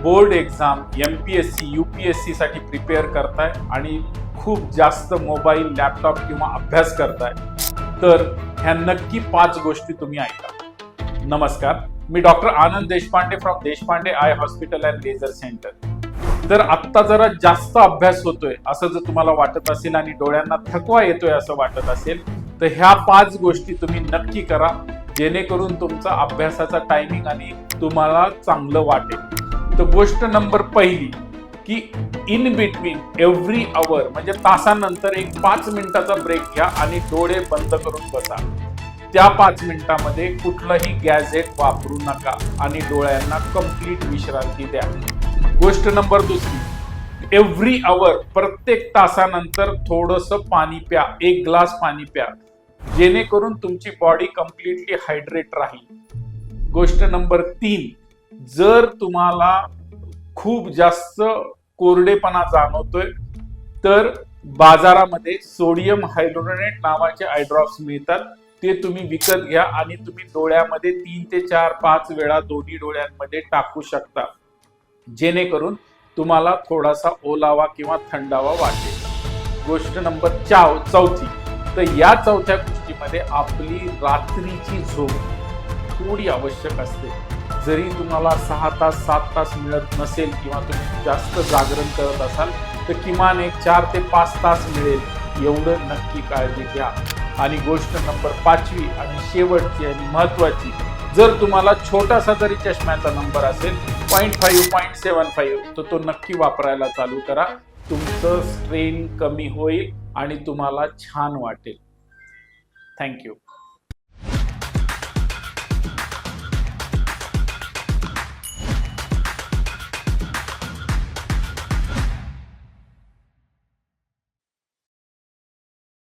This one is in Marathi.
बोर्ड एक्झाम MPSC UPSC साठी प्रिपेअर करताय आणि खूप जास्त मोबाईल लॅपटॉप किंवा अभ्यास करताय तर ह्या नक्की 5 गोष्टी तुम्ही ऐका। नमस्कार, मी doctor Anand Deshpande from Deshpande eye hospital and laser centre. तर आत्ता जरा जास्त अभ्यास होतोय असं जर तुम्हाला वाटत असेल आणि डोळ्यांना थकवा येतोय असं वाटत असेल तर ह्या 5 गोष्टी तुम्ही नक्की करा, जेणेकरून तुमचा अभ्यासाचा टायमिंग आणि तुम्हाला चांगलं वाटेल। तर गोष्ट नंबर पहिली की इन बिटवीन एव्हरी आवर म्हणजे तासानंतर एक 5 मिनिटाचा ब्रेक घ्या आणि डोळे बंद करून बसा। त्या 5 मिनिटांमध्ये कुठलंही गॅजेट वापरू नका आणि डोळ्यांना कंप्लीट विश्रांती द्या। गोष्ट नंबर दुसरी, एव्हरी आवर प्रत्येक तासानंतर थोडंसं पाणी प्या, 1 ग्लास पाणी प्या, जेणेकरून तुमची बॉडी कंप्लीटली हायड्रेट राहील। गोष्ट नंबर 3, जर तुम्हाला खूप जास्त कोरडेपणा जाणवतोय तर बाजारामध्ये सोडियम हायड्रोनेट नावाचे आय ड्रॉप्स मिळतात, ते तुम्ही विकत घ्या आणि तुम्ही डोळ्यामध्ये 3 ते 4-5 वेळा दोन्ही डोळ्यांमध्ये टाकू शकता, जेणेकरून तुम्हाला थोडासा ओलावा किंवा थंडावा वाटेल। गोष्ट नंबर 4 तर या चौथ्या गोष्टीमध्ये आपली रात्रीची झोप थोडी आवश्यक असते। जरी तुम्हाला 6 तास 7 तास मिळत नसेल किंवा तुम्ही जास्त जागरण करत असाल तर किमान एक 4 ते 5 तास मिळेल, एवढं नक्की काळजी घ्या। आणि गोष्ट नंबर 5वी आणि शेवटची आणि महत्वाची, जर तुम्हाला छोटासा जरी चष्म्याचा नंबर असेल 0.5 0.75 तर तो नक्की वापरायला चालू करा, तुमचं स्ट्रेन कमी होईल आणि तुम्हाला छान वाटेल। थँक्यू।